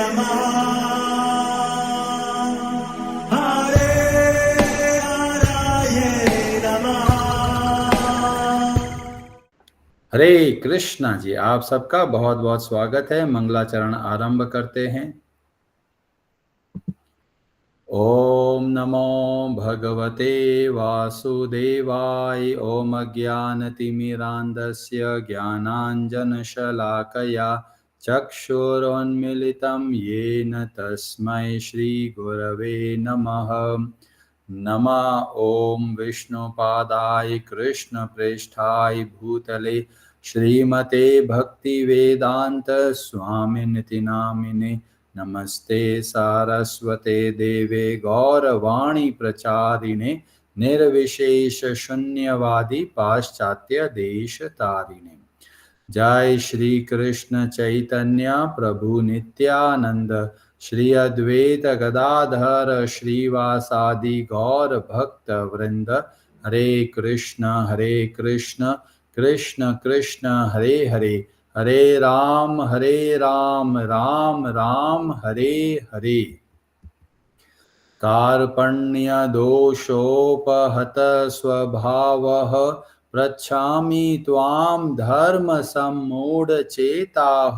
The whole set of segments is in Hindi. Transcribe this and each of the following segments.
नमः हरे हराय नमः। हरे कृष्णा जी, आप सबका बहुत बहुत स्वागत है। मंगलाचरण आरंभ करते हैं। ओम नमो भगवते वासुदेवाय। ओम अज्ञानतिमिरान्धस्य ज्ञानाञ्जनशलाकया चक्षुरोन्मीलितं येन तस्मै श्रीगुरवे नमः। नमः ओम विष्णुपादाय कृष्णप्रेष्ठाय भूतले श्रीमते भक्तिवेदांत स्वामिनिति नामिने। नमस्ते सारस्वते देवे गौरवाणी प्रचारिणे निर्विशेष शून्यवादी पाश्चात्य देश तारिणे। जय श्री कृष्ण चैतन्य प्रभु नित्यानंद श्री अद्वैत गदाधर श्रीवासादि गौर भक्त वृंद। हरे कृष्ण कृष्ण कृष्ण हरे हरे, हरे राम राम राम हरे हरे। कार्पण्य दोषोपहत स्वभावः पृच्छामि त्वां धर्म सम्मूढचेताः।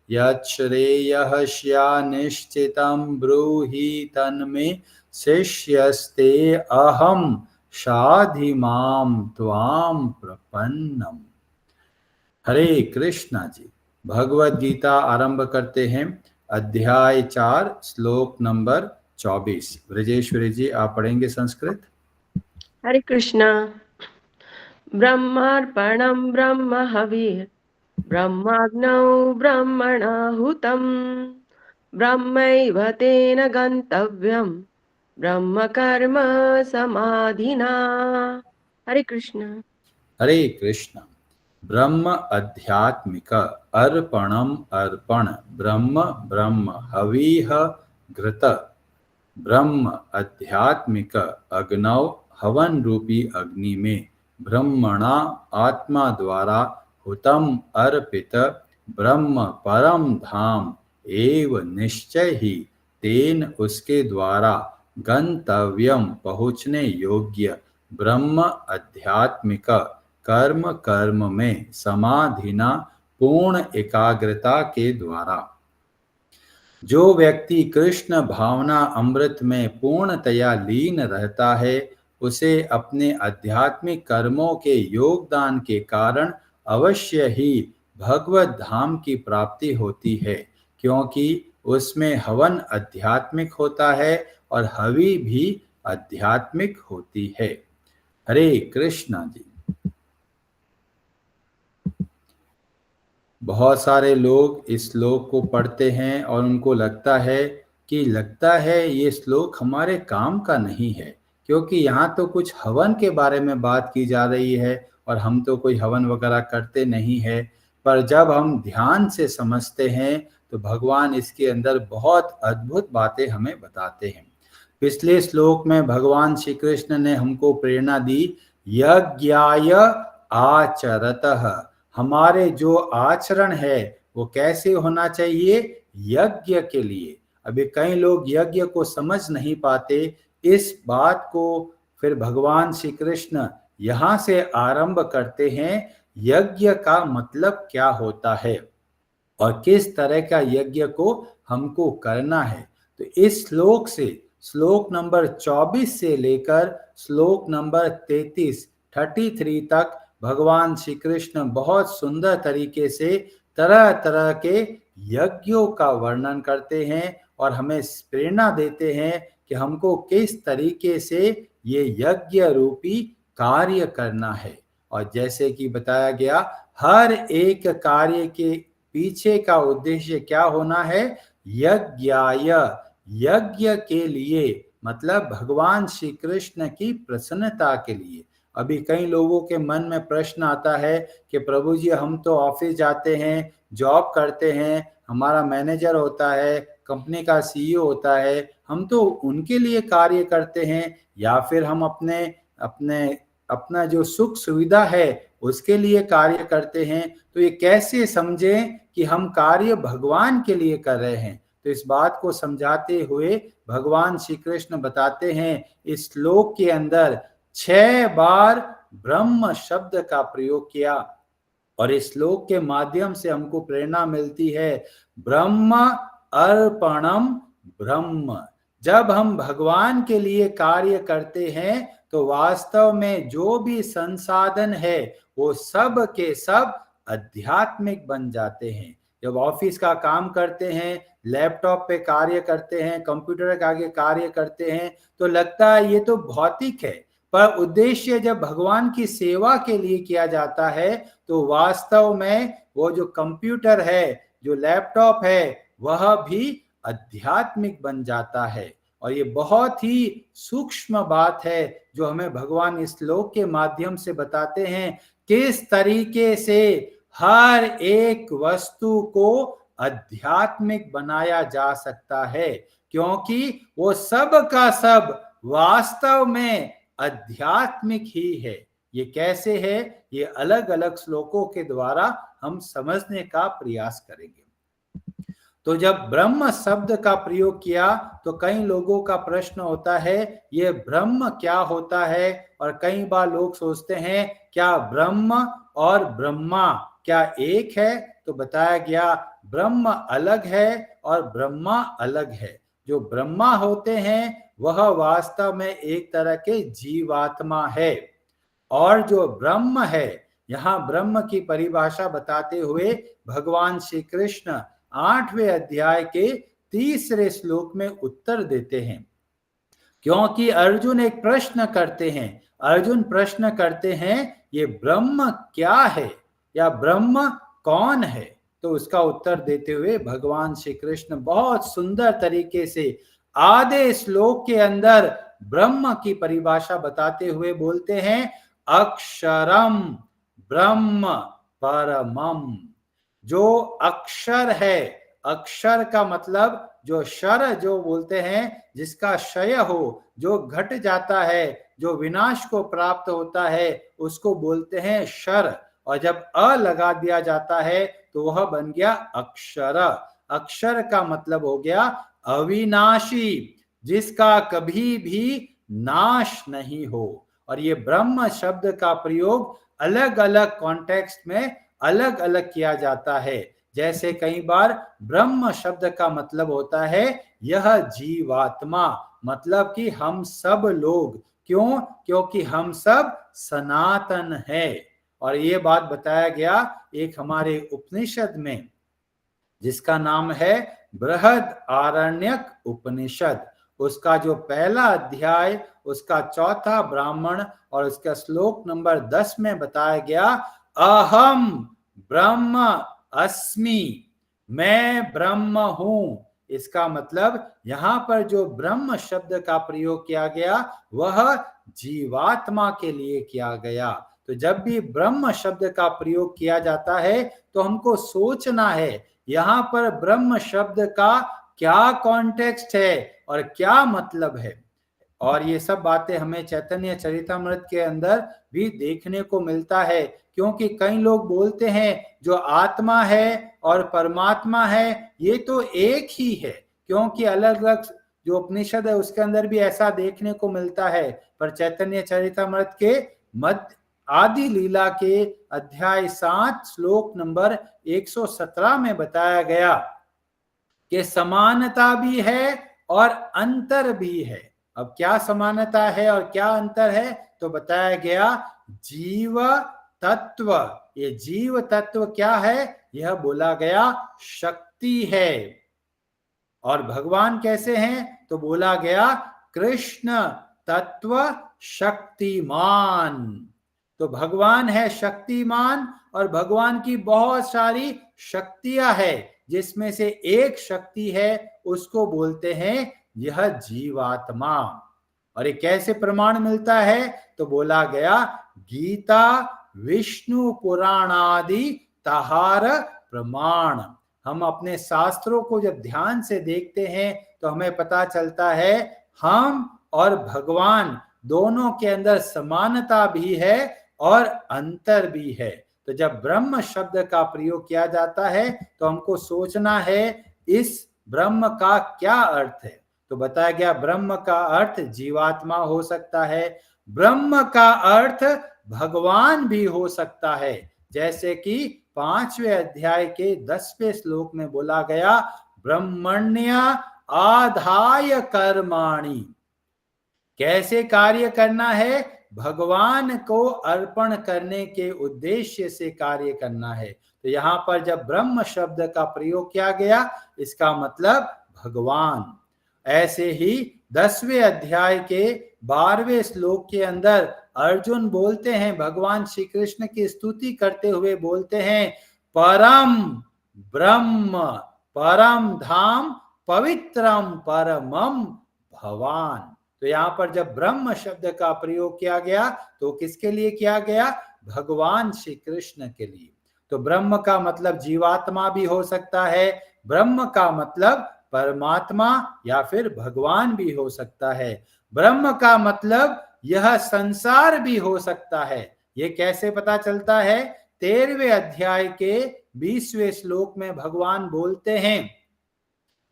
यच्छ्रेयः स्यान्निश्चितं ब्रूहि तन्मे शिष्यस्ते अहं शाधिमां त्वां प्रपन्नम्। हरे कृष्णा जी। भगवद गीता आरंभ करते हैं। अध्याय 4 श्लोक नंबर 24। ब्रजेश्वरी जी आप पढ़ेंगे संस्कृत। हरे कृष्णा। ब्रह्मार्पणं ब्रह्म हविः ब्रह्माग्नौ ब्रह्मणाहुतं ब्रह्मैव तेन गन्तव्यं ब्रह्म कर्म समाधिना। हरे कृष्ण। हरे कृष्ण। ब्रह्म आध्यात्मिक अर्पणम अर्पण ब्रह्म ब्रह्म हविः घृत ब्रह्म आध्यात्मिक अग्नौ हवन रूपी अग्नि में ब्रह्मणा आत्मा द्वारा हुतम अर्पित ब्रह्म परम धाम एव निश्चय ही तेन उसके द्वारा गंतव्यम पहुँचने योग्य ब्रह्म आध्यात्मिक कर्म कर्म में समाधिना पूर्ण एकाग्रता के द्वारा। जो व्यक्ति कृष्ण भावना अमृत में पूर्णतया लीन रहता है उसे अपने आध्यात्मिक कर्मों के योगदान के कारण अवश्य ही भगवत धाम की प्राप्ति होती है, क्योंकि उसमें हवन आध्यात्मिक होता है और हवि भी आध्यात्मिक होती है। हरे कृष्णा जी। बहुत सारे लोग इस श्लोक को पढ़ते हैं और उनको लगता है ये श्लोक हमारे काम का नहीं है, क्योंकि यहाँ तो कुछ हवन के बारे में बात की जा रही है और हम तो कोई हवन वगैरह करते नहीं है। पर जब हम ध्यान से समझते हैं तो भगवान इसके अंदर बहुत अद्भुत बातें हमें बताते हैं। पिछले श्लोक में भगवान श्री कृष्ण ने हमको प्रेरणा दी, यज्ञाय आचरतः। हमारे जो आचरण है वो कैसे होना चाहिए? यज्ञ के लिए। अभी कई लोग यज्ञ को समझ नहीं पाते। इस बात को फिर भगवान श्री कृष्ण यहाँ से आरंभ करते हैं, यज्ञ का मतलब क्या होता है और किस तरह का यज्ञ को हमको करना है। तो इस श्लोक से श्लोक नंबर 24 से लेकर श्लोक नंबर 33 तक भगवान श्री कृष्ण बहुत सुंदर तरीके से तरह तरह के यज्ञों का वर्णन करते हैं और हमें प्रेरणा देते हैं कि हमको किस तरीके से ये यज्ञ रूपी कार्य करना है। और जैसे कि बताया गया, हर एक कार्य के पीछे का उद्देश्य क्या होना है? यज्ञाय, यज्ञ के लिए, मतलब भगवान श्री कृष्ण की प्रसन्नता के लिए। अभी कई लोगों के मन में प्रश्न आता है कि प्रभु जी हम तो ऑफिस जाते हैं, जॉब करते हैं, हमारा मैनेजर होता है, कंपनी का सीईओ होता है, हम तो उनके लिए कार्य करते हैं या फिर हम अपना जो सुख सुविधा है उसके लिए कार्य करते हैं। तो ये कैसे समझें कि हम कार्य भगवान के लिए कर रहे हैं? तो इस बात को समझाते हुए भगवान श्री कृष्ण बताते हैं इस श्लोक के अंदर 6 बार ब्रह्म शब्द का प्रयोग किया और इस श्लोक के माध्यम से हमको प्रेरणा मिलती है ब्रह्म अर्पणम ब्रह्म। जब हम भगवान के लिए कार्य करते हैं तो वास्तव में जो भी संसाधन है वो सब के सब आध्यात्मिक बन जाते हैं। जब ऑफिस का काम करते हैं, लैपटॉप पे कार्य करते हैं, कंप्यूटर के आगे कार्य करते हैं तो लगता है ये तो भौतिक है, पर उद्देश्य जब भगवान की सेवा के लिए किया जाता है तो वास्तव में वो जो कंप्यूटर है, जो लैपटॉप है, वह भी आध्यात्मिक बन जाता है। और ये बहुत ही सूक्ष्म बात है जो हमें भगवान इस श्लोक के माध्यम से बताते हैं किस तरीके से हर एक वस्तु को आध्यात्मिक बनाया जा सकता है, क्योंकि वो सब का सब वास्तव में आध्यात्मिक ही है। ये कैसे है, ये अलग अलग श्लोकों के द्वारा हम समझने का प्रयास करेंगे। तो जब ब्रह्म शब्द का प्रयोग किया तो कई लोगों का प्रश्न होता है ये ब्रह्म क्या होता है, और कई बार लोग सोचते हैं क्या ब्रह्म और ब्रह्मा क्या एक है। तो बताया गया ब्रह्म अलग है और ब्रह्मा अलग है। जो ब्रह्मा होते हैं वह वास्तव में एक तरह के जीवात्मा है, और जो ब्रह्म है, यहाँ ब्रह्म की परिभाषा बताते हुए भगवान श्री कृष्ण 8वें अध्याय के 3रे श्लोक में उत्तर देते हैं। क्योंकि अर्जुन एक प्रश्न करते हैं, अर्जुन प्रश्न करते हैं ये ब्रह्म क्या है या ब्रह्म कौन है। तो उसका उत्तर देते हुए भगवान श्री कृष्ण बहुत सुंदर तरीके से आधे श्लोक के अंदर ब्रह्म की परिभाषा बताते हुए बोलते हैं अक्षरम ब्रह्म परमम। जो अक्षर है, अक्षर का मतलब जो क्षर जो बोलते हैं, जिसका क्षय हो, जो घट जाता है, जो विनाश को प्राप्त होता है, उसको बोलते हैं क्षर। और जब अ लगा दिया जाता है तो वह बन गया अक्षर। अक्षर का मतलब हो गया अविनाशी, जिसका कभी भी नाश नहीं हो। और ये ब्रह्म शब्द का प्रयोग अलग अलग कॉन्टेक्स्ट में अलग अलग किया जाता है। जैसे कई बार ब्रह्म शब्द का मतलब होता है यह जीवात्मा, मतलब कि हम सब लोग। क्यों? क्योंकि हम सब सनातन है। और ये बात बताया गया एक हमारे उपनिषद में, जिसका नाम है बृहद आरण्यक उपनिषद। उसका जो पहला अध्याय, उसका चौथा ब्राह्मण और उसका श्लोक नंबर 10 में बताया गया अहम ब्रह्म अस्मि, मैं ब्रह्म हूं। इसका मतलब यहां पर जो ब्रह्म शब्द का प्रयोग किया गया वह जीवात्मा के लिए किया गया। तो जब भी ब्रह्म शब्द का प्रयोग किया जाता है तो हमको सोचना है यहां पर ब्रह्म शब्द का क्या कॉन्टेक्स्ट है और क्या मतलब है। और ये सब बातें हमें चैतन्य चरितामृत के अंदर भी देखने को मिलता है, क्योंकि कई लोग बोलते हैं जो आत्मा है और परमात्मा है ये तो एक ही है, क्योंकि अलग अलग जो उपनिषद है उसके अंदर भी ऐसा देखने को मिलता है। पर चैतन्य चरितामृत के मध्य आदि लीला के अध्याय 7 श्लोक नंबर 117 में बताया गया कि समानता भी है और अंतर भी है। अब क्या समानता है और क्या अंतर है, तो बताया गया जीव तत्व। ये जीव तत्व क्या है, यह बोला गया शक्ति है। और भगवान कैसे हैं, तो बोला गया कृष्ण तत्व शक्तिमान। तो भगवान है शक्तिमान और भगवान की बहुत सारी शक्तियां है, जिसमें से एक शक्ति है उसको बोलते हैं यह जीवात्मा। और ये कैसे प्रमाण मिलता है, तो बोला गया गीता विष्णु पुराण आदि तहार प्रमाण। हम अपने शास्त्रों को जब ध्यान से देखते हैं तो हमें पता चलता है हम और भगवान दोनों के अंदर समानता भी है और अंतर भी है। तो जब ब्रह्म शब्द का प्रयोग किया जाता है तो हमको सोचना है इस ब्रह्म का क्या अर्थ है। तो बताया गया ब्रह्म का अर्थ जीवात्मा हो सकता है, ब्रह्म का अर्थ भगवान भी हो सकता है, जैसे कि 5वें अध्याय के 10वें श्लोक में बोला गया, ब्रह्मण्य आधाय कर्माणि। कैसे कार्य करना है, भगवान को अर्पण करने के उद्देश्य से कार्य करना है। तो यहां पर जब ब्रह्म शब्द का प्रयोग किया गया, इसका मतलब भगवान। ऐसे ही 10वें अध्याय के 12वें श्लोक के अंदर अर्जुन बोलते हैं, भगवान श्री कृष्ण की स्तुति करते हुए बोलते हैं, परम ब्रह्म परम धाम पवित्रम परमम भवान। तो यहां पर जब ब्रह्म शब्द का प्रयोग किया गया तो किसके लिए किया गया, भगवान श्री कृष्ण के लिए। तो ब्रह्म का मतलब जीवात्मा भी हो सकता है, ब्रह्म का मतलब परमात्मा या फिर भगवान भी हो सकता है, ब्रह्म का मतलब यह संसार भी हो सकता है। ये कैसे पता चलता है, 13वें अध्याय के 20वें श्लोक में भगवान बोलते हैं,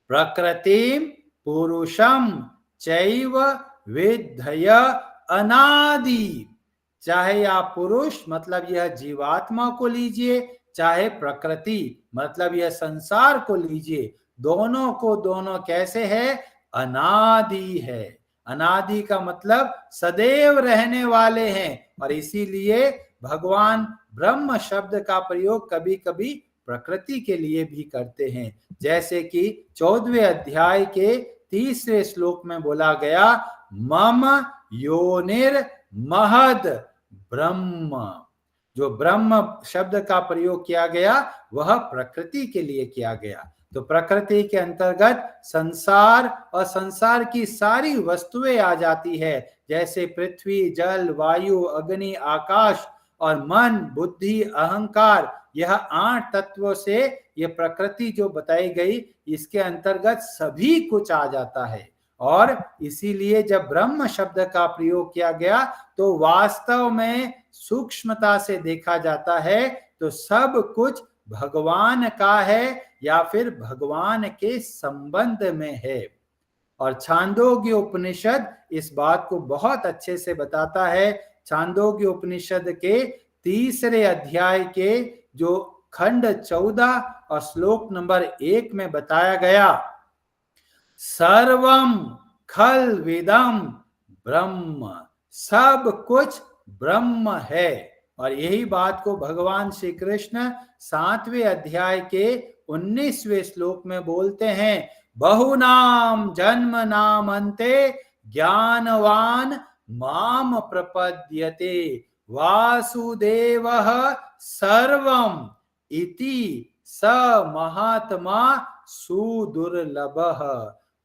प्रकृतिम पुरुषम चैव विद्धय अनादि। चाहे आप पुरुष मतलब यह जीवात्मा को लीजिए, चाहे प्रकृति मतलब यह संसार को लीजिए, दोनों को दोनों कैसे है, अनादि है। अनादि का मतलब सदैव रहने वाले हैं, और इसीलिए भगवान ब्रह्म शब्द का प्रयोग कभी कभी प्रकृति के लिए भी करते हैं, जैसे कि 14वें अध्याय के 30वें श्लोक में बोला गया, मम योनिर महद ब्रह्म। जो ब्रह्म शब्द का प्रयोग किया गया वह प्रकृति के लिए किया गया। तो प्रकृति के अंतर्गत संसार और संसार की सारी वस्तुएं आ जाती है, जैसे पृथ्वी, जल, वायु, अग्नि, आकाश और मन, बुद्धि, अहंकार। यह 8 तत्वों से यह प्रकृति जो बताई गई, इसके अंतर्गत सभी कुछ आ जाता है। और इसीलिए जब ब्रह्म शब्द का प्रयोग किया गया तो वास्तव में सूक्ष्मता से देखा जाता है तो सब कुछ भगवान का है या फिर भगवान के संबंध में है। और छांदोग्य उपनिषद इस बात को बहुत अच्छे से बताता है। छांदोग्य उपनिषद के 3रे अध्याय के जो खंड 14 और श्लोक नंबर 1 में बताया गया, सर्वम खल विदम ब्रह्म, सब कुछ ब्रह्म है। और यही बात को भगवान श्री कृष्ण 7वें अध्याय के 19वें श्लोक में बोलते हैं, बहुनाम जन्म नाम अन्ते ज्ञानवान माम प्रपद्यते वासुदेवः सर्वम इति स महात्मा सुदुर्लभः।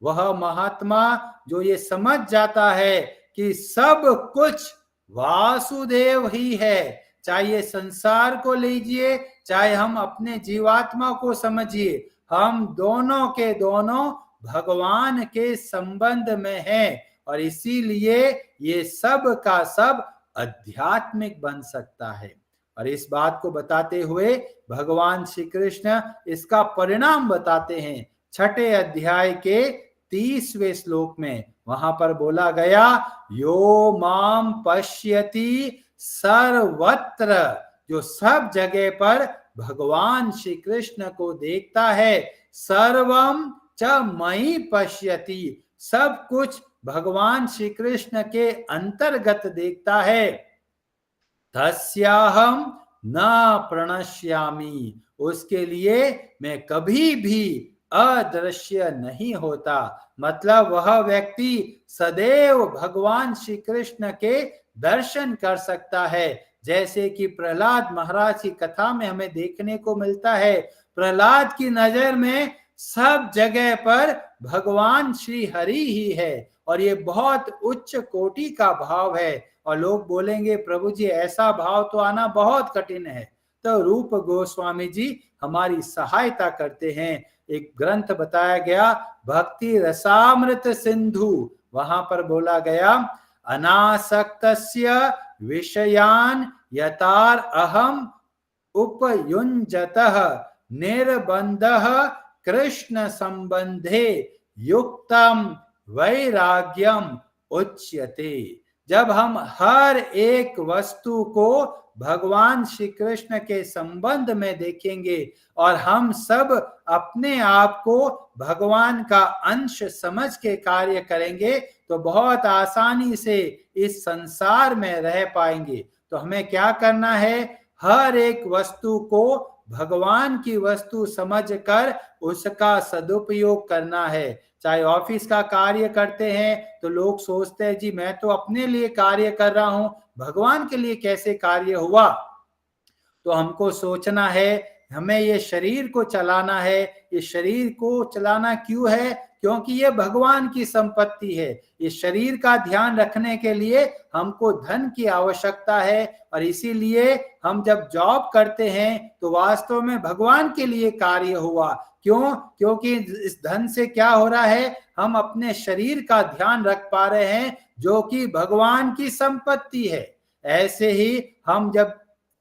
वह महात्मा जो ये समझ जाता है कि सब कुछ वासुदेव ही है, चाहे संसार को लीजिए, चाहे हम अपने जीवात्मा को समझिए, हम दोनों के दोनों भगवान के संबंध में हैं, और इसीलिए ये सब का सब आध्यात्मिक बन सकता है। और इस बात को बताते हुए भगवान श्री कृष्ण इसका परिणाम बताते हैं 6ठे अध्याय के 30वें श्लोक में। वहां पर बोला गया, यो माम पश्यति सर्वत्र, जो सब जगह पर भगवान श्री कृष्ण को देखता है, सर्वम च मयि पश्यति, सब कुछ भगवान श्री कृष्ण के अंतर्गत देखता है, तस्याहम न प्रणश्यामि, उसके लिए मैं कभी भी अदृश्य नहीं होता। मतलब वह व्यक्ति सदैव भगवान श्री कृष्ण के दर्शन कर सकता है, जैसे कि प्रहलाद महाराज की कथा में हमें देखने को मिलता है। प्रहलाद की नजर में सब जगह पर भगवान श्री हरि ही है, और ये बहुत उच्च कोटि का भाव है। और लोग बोलेंगे, प्रभु जी ऐसा भाव तो आना बहुत कठिन है। तो रूप गोस्वामी जी हमारी सहायता करते हैं। एक ग्रंथ बताया गया, भक्ति रसामृत सिंधु, वहां पर बोला गया, अनासक्तस्य विषयान यतार अहम उपयुंजतः निर्बंधः कृष्ण संबंधे युक्तम वैराग्यम उच्यते। जब हम हर एक वस्तु को भगवान श्री कृष्ण के संबंध में देखेंगे और हम सब अपने आप को भगवान का अंश समझ के कार्य करेंगे तो बहुत आसानी से इस संसार में रह पाएंगे। तो हमें क्या करना है, हर एक वस्तु को भगवान की वस्तु समझकर उसका सदुपयोग करना है। चाहे ऑफिस का कार्य करते हैं तो लोग सोचते हैं जी मैं तो अपने लिए कार्य कर रहा हूं, भगवान के लिए कैसे कार्य हुआ। तो हमको सोचना है हमें ये शरीर को चलाना है। ये शरीर को चलाना क्यों है, क्योंकि ये भगवान की संपत्ति है। इस शरीर का ध्यान रखने के लिए हमको धन की आवश्यकता है और इसीलिए हम जब जॉब करते हैं तो वास्तव में भगवान के लिए कार्य हुआ। क्यों, क्योंकि इस धन से क्या हो रहा है, हम अपने शरीर का ध्यान रख पा रहे हैं जो कि भगवान की संपत्ति है। ऐसे ही हम जब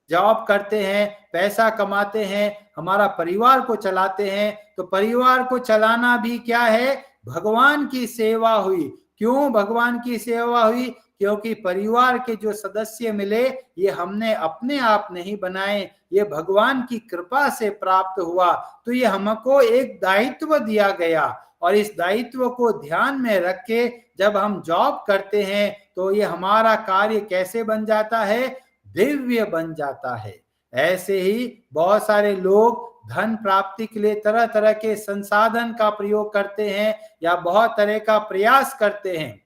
जॉब करते हैं, पैसा कमाते हैं, हमारा परिवार को चलाते हैं तो परिवार को चलाना भी क्या है, भगवान की सेवा हुई। क्यों भगवान की सेवा हुई, क्योंकि परिवार के जो सदस्य मिले ये हमने अपने आप नहीं बनाए, ये भगवान की कृपा से प्राप्त हुआ। तो ये हमको एक दायित्व दिया गया और इस दायित्व को ध्यान में रख के जब हम जॉब करते हैं तो ये हमारा कार्य कैसे बन जाता है, दिव्य बन जाता है। ऐसे ही बहुत सारे लोग धन प्राप्ति के लिए तरह तरह के संसाधन का प्रयोग करते हैं या बहुत तरह का प्रयास करते हैं।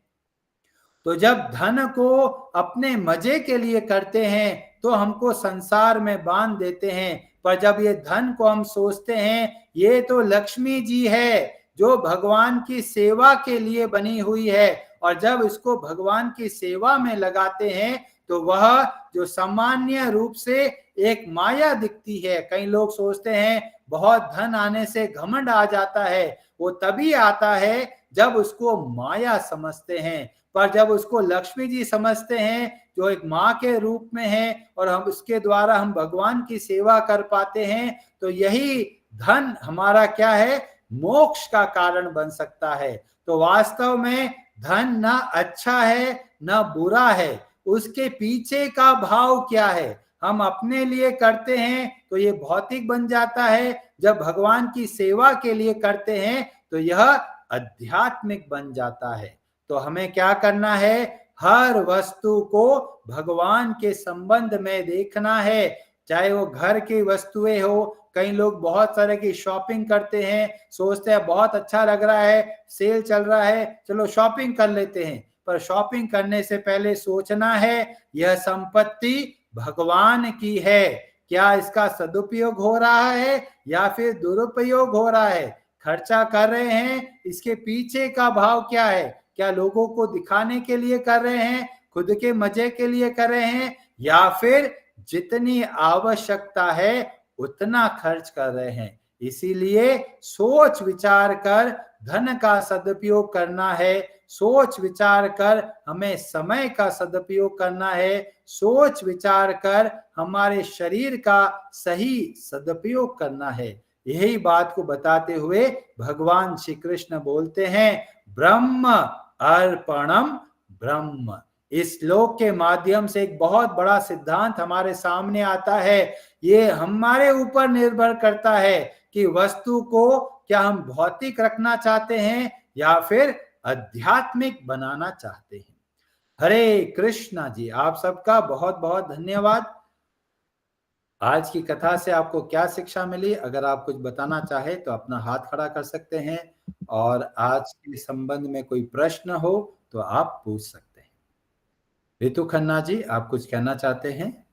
तो जब धन को अपने मजे के लिए करते हैं तो हमको संसार में बांध देते हैं। पर जब ये धन को हम सोचते हैं ये तो लक्ष्मी जी है जो भगवान की सेवा के लिए बनी हुई है और जब इसको भगवान की सेवा में लगाते हैं तो वह जो सामान्य रूप से एक माया दिखती है। कई लोग सोचते हैं बहुत धन आने से घमंड आ जाता है, वो तभी आता है जब उसको माया समझते हैं। पर जब उसको लक्ष्मी जी समझते हैं जो एक माँ के रूप में है और हम उसके द्वारा हम भगवान की सेवा कर पाते हैं तो यही धन हमारा क्या है, मोक्ष का कारण बन सकता है। तो वास्तव में धन ना अच्छा है ना बुरा है, उसके पीछे का भाव क्या है। हम अपने लिए करते हैं तो ये भौतिक बन जाता है, जब भगवान की सेवा के लिए करते हैं तो यह आध्यात्मिक बन जाता है। तो हमें क्या करना है, हर वस्तु को भगवान के संबंध में देखना है। चाहे वो घर की वस्तुएं हो, कई लोग बहुत तरह की शॉपिंग करते हैं, सोचते हैं बहुत अच्छा लग रहा है, सेल चल रहा है, चलो शॉपिंग कर लेते हैं। पर शॉपिंग करने से पहले सोचना है यह संपत्ति भगवान की है, क्या इसका सदुपयोग हो रहा है या फिर दुरुपयोग हो रहा है। खर्चा कर रहे हैं, इसके पीछे का भाव क्या है, क्या लोगों को दिखाने के लिए कर रहे हैं, खुद के मजे के लिए कर रहे हैं, या फिर जितनी आवश्यकता है उतना खर्च कर रहे हैं। इसीलिए सोच विचार कर धन का सदुपयोग करना है, सोच विचार कर हमें समय का सदुपयोग करना है, सोच विचार कर हमारे शरीर का सही सदुपयोग करना है। यही बात को बताते हुए भगवान श्री कृष्ण बोलते हैं ब्रह्म अर्पणम ब्रह्म। इस श्लोक के माध्यम से एक बहुत बड़ा सिद्धांत हमारे सामने आता है। ये हमारे ऊपर निर्भर करता है कि वस्तु को क्या हम भौतिक रखना चाहते हैं या फिर आध्यात्मिक बनाना चाहते हैं। हरे कृष्णा जी, आप सबका बहुत बहुत धन्यवाद। आज की कथा से आपको क्या शिक्षा मिली, अगर आप कुछ बताना चाहे तो अपना हाथ खड़ा कर सकते हैं और आज के संबंध में कोई प्रश्न हो तो आप पूछ सकते हैं। रितु खन्ना जी, आप कुछ कहना चाहते हैं?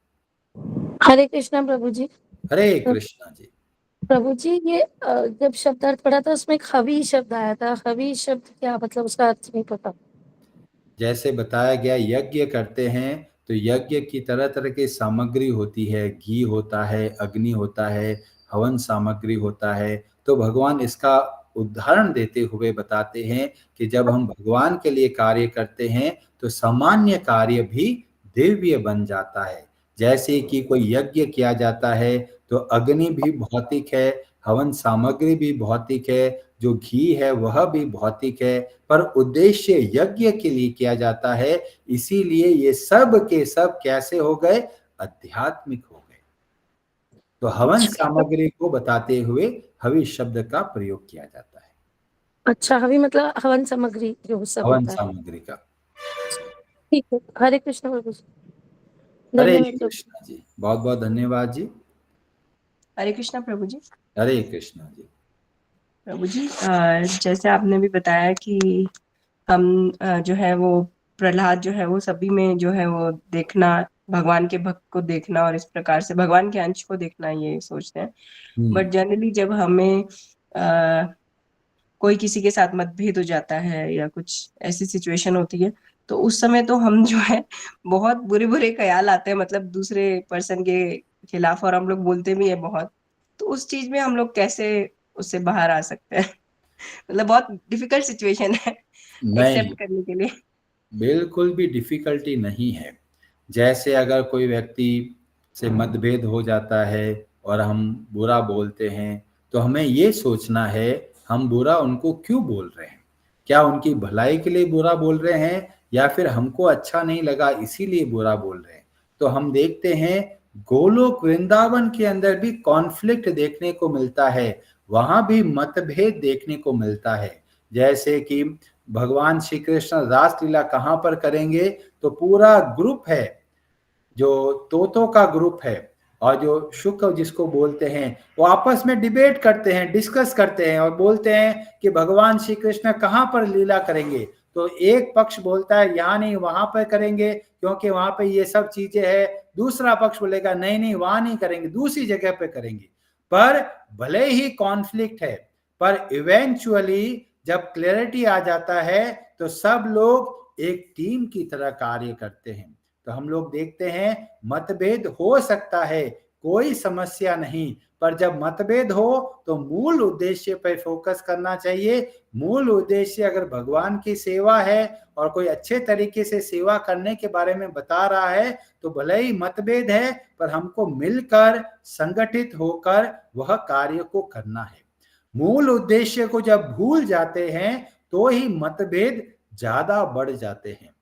हरे कृष्णा प्रभु जी। हरे कृष्णा जी। प्रभु जी, ये जब शब्द अर्थ पढ़ा था उसमें खवी शब्द आया था, खवी शब्द क्या मतलब, उसका अर्थ नहीं पता। जैसे बताया गया, यज्ञ करते हैं तो यज्ञ की तरह तरह की सामग्री होती है, घी होता है, अग्नि होता है, हवन सामग्री होता है। तो भगवान इसका उदाहरण देते हुए बताते हैं कि जब हम भगवान के लिए कार्य करते हैं तो सामान्य कार्य भी दिव्य बन जाता है। जैसे कि कोई यज्ञ किया जाता है तो अग्नि भी भौतिक है, हवन सामग्री भी भौतिक है, जो घी है वह भी भौतिक है, पर उद्देश्य यज्ञ के लिए किया जाता है। इसीलिए ये सब के सब कैसे हो गए? आध्यात्मिक हो गए। तो हवन अच्छा सामग्री को बताते हुए हवि शब्द का प्रयोग किया जाता है, अच्छा, हवि मतलब हवन सामग्री जो सब हवन होता है। सामग्री का। ठीक है, हरे कृष्ण प्रभु जी, हरे धन्यवाद प्रभु। कृष्णा जी, बहुत बहुत धन्यवाद जी। हरे कृष्णा प्रभु जी। हरे कृष्णा जी। प्रभु जी, जैसे आपने भी बताया कि हम जो है वो प्रहलाद जो है वो सभी में जो है वो देखना, भगवान के भक्त को देखना और इस प्रकार से भगवान के अंश को देखना, ये सोचते हैं। बट जनरली जब हमें कोई किसी के साथ मतभेद हो जाता है या कुछ ऐसी सिचुएशन होती है, तो उस समय तो हम जो है बहुत बुरे बुरे ख्याल आते हैं, मतलब दूसरे पर्सन के खिलाफ, और हम लोग बोलते भी है बहुत। तो उस चीज में हम लोग कैसे उससे बाहर आ सकते हैं? मतलब बहुत डिफिकल्ट सिचुएशन है नहीं, एक्सेप्ट करने के लिए। बिल्कुल भी डिफिकल्टी नहीं है। जैसे अगर कोई व्यक्ति से मतभेद हो जाता है और हम बुरा बोलते हैं, तो हमें ये सोचना है हम बुरा उनको क्यों बोल रहे हैं। क्या उनकी भलाई के लिए बुरा बोल रहे हैं या फिर हमको अच्छा नहीं लगा इसीलिए बुरा बोल रहे हैं। तो हम देखते हैं गोलोक वृंदावन के अंदर भी कॉन्फ्लिक्ट देखने को मिलता है, वहां भी मतभेद देखने को मिलता है। जैसे कि भगवान श्री कृष्ण रासलीला कहाँ पर करेंगे, तो पूरा ग्रुप है, जो तोतों का ग्रुप है और जो शुक जिसको बोलते हैं, वो आपस में डिबेट करते हैं, डिस्कस करते हैं और बोलते हैं कि भगवान श्री कृष्ण कहाँ पर लीला करेंगे। तो एक पक्ष बोलता है यहाँ नहीं वहां पर करेंगे क्योंकि वहां पे ये सब चीजें है। दूसरा पक्ष बोलेगा नहीं नहीं वहां नहीं करेंगे, दूसरी जगह पे करेंगे। पर भले ही कॉन्फ्लिक्ट है, पर इवेंचुअली जब क्लैरिटी आ जाता है तो सब लोग एक टीम की तरह कार्य करते हैं। तो हम लोग देखते हैं मतभेद हो सकता है, कोई समस्या नहीं, पर जब मतभेद हो तो मूल उद्देश्य पर फोकस करना चाहिए। मूल उद्देश्य अगर भगवान की सेवा है और कोई अच्छे तरीके से सेवा करने के बारे में बता रहा है, तो भले ही मतभेद है पर हमको मिलकर संगठित होकर वह कार्य को करना है। मूल उद्देश्य को जब भूल जाते हैं तो ही मतभेद ज्यादा बढ़ जाते हैं।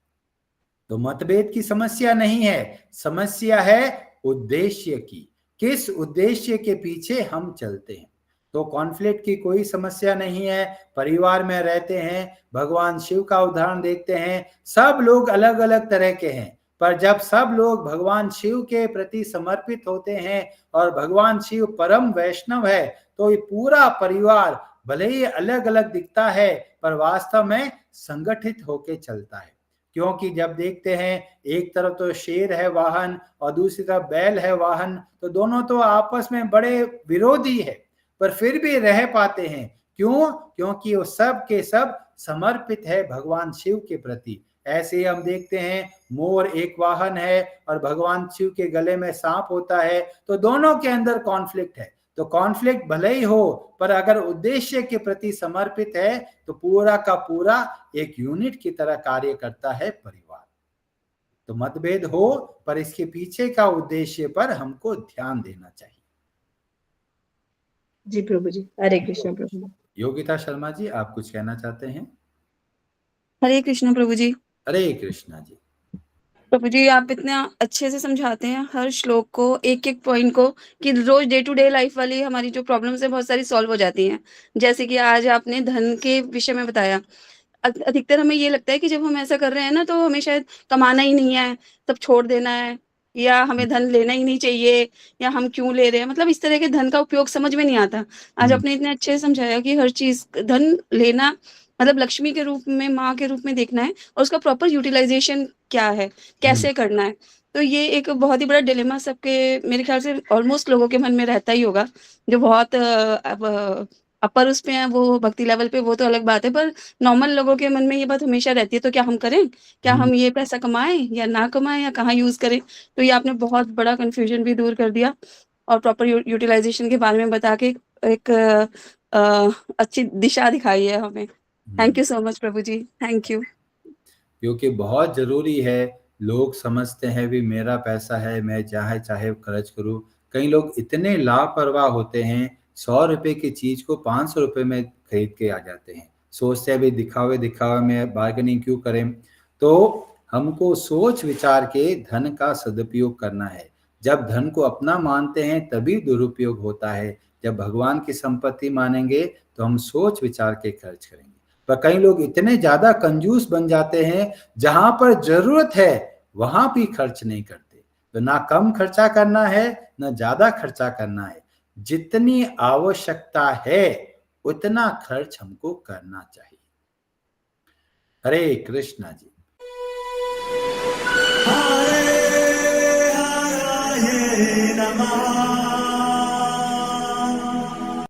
तो मतभेद की समस्या नहीं है, समस्या है उद्देश्य की, किस उद्देश्य के पीछे हम चलते हैं। तो कॉन्फ्लिक्ट की कोई समस्या नहीं है। परिवार में रहते हैं, भगवान शिव का उदाहरण देखते हैं, सब लोग अलग अलग तरह के हैं, पर जब सब लोग भगवान शिव के प्रति समर्पित होते हैं और भगवान शिव परम वैष्णव है, तो ये पूरा परिवार भले ही अलग अलग दिखता है पर वास्तव में संगठित होकर चलता है। क्योंकि जब देखते हैं एक तरफ तो शेर है वाहन और दूसरी तरफ बैल है वाहन, तो दोनों तो आपस में बड़े विरोधी है, पर फिर भी रह पाते हैं। क्यों? क्योंकि वो सब के सब समर्पित है भगवान शिव के प्रति। ऐसे ही हम देखते हैं मोर एक वाहन है और भगवान शिव के गले में सांप होता है, तो दोनों के अंदर कॉन्फ्लिक्ट है। तो कॉन्फ्लिक्ट भले ही हो, पर अगर उद्देश्य के प्रति समर्पित है तो पूरा का पूरा एक यूनिट की तरह कार्य करता है परिवार। तो मतभेद हो पर इसके पीछे का उद्देश्य पर हमको ध्यान देना चाहिए। जी प्रभु जी, हरे कृष्ण प्रभु जी। योगिता शर्मा जी, आप कुछ कहना चाहते हैं? हरे कृष्ण प्रभु जी। हरे कृष्णा जी। प्रभु जी, आप इतना अच्छे से समझाते हैं हर श्लोक को, एक एक पॉइंट को, कि रोज डे टू डे लाइफ वाली हमारी जो प्रॉब्लम्स है बहुत सारी सॉल्व हो जाती हैं। जैसे कि आज आपने धन के विषय में बताया। अधिकतर हमें ये लगता है कि जब हम ऐसा कर रहे हैं ना, तो हमें शायद कमाना ही नहीं है, सब छोड़ देना है, या हमें धन लेना ही नहीं चाहिए, या हम क्यों ले रहे हैं, मतलब इस तरह के धन का उपयोग समझ में नहीं आता। आज आपने इतने अच्छे से समझाया कि हर चीज धन लेना मतलब लक्ष्मी के रूप में, माँ के रूप में देखना है, और उसका प्रॉपर यूटिलाइजेशन क्या है, कैसे करना है। तो ये एक बहुत ही बड़ा डिलेमा सबके, मेरे ख्याल से ऑलमोस्ट लोगों के मन में रहता ही होगा। जो बहुत अपर उस पे है, वो भक्ति लेवल पे, वो तो अलग बात है, पर नॉर्मल लोगों के मन में ये बात हमेशा रहती है, तो क्या हम करें, क्या हम ये पैसा कमाएं या ना कमाएं, या कहाँ यूज करें। तो ये आपने बहुत बड़ा कंफ्यूजन भी दूर कर दिया और प्रॉपर यूटिलाइजेशन के बारे में बता के एक अच्छी दिशा दिखाई है हमें। थैंक यू सो मच प्रभु जी, थैंक यू। क्योंकि बहुत जरूरी है, लोग समझते हैं भी मेरा पैसा है मैं चाहे चाहे खर्च करूं, कई लोग इतने लापरवाह होते हैं, 100 रुपए की चीज को 500 रुपए में खरीद के आ जाते हैं। सोचते हैं अभी दिखावे में बार्गेनिंग क्यों करें। तो हमको सोच विचार के धन का सदुपयोग करना है। जब धन को अपना मानते हैं तभी दुरुपयोग होता है। जब भगवान की संपत्ति मानेंगे तो हम सोच विचार के खर्च करेंगे। पर कई लोग इतने ज्यादा कंजूस बन जाते हैं, जहां पर जरूरत है वहां भी खर्च नहीं करते। तो ना कम खर्चा करना है ना ज्यादा खर्चा करना है, जितनी आवश्यकता है उतना खर्च हमको करना चाहिए। हरे कृष्णा जी। हरे हराये नमः।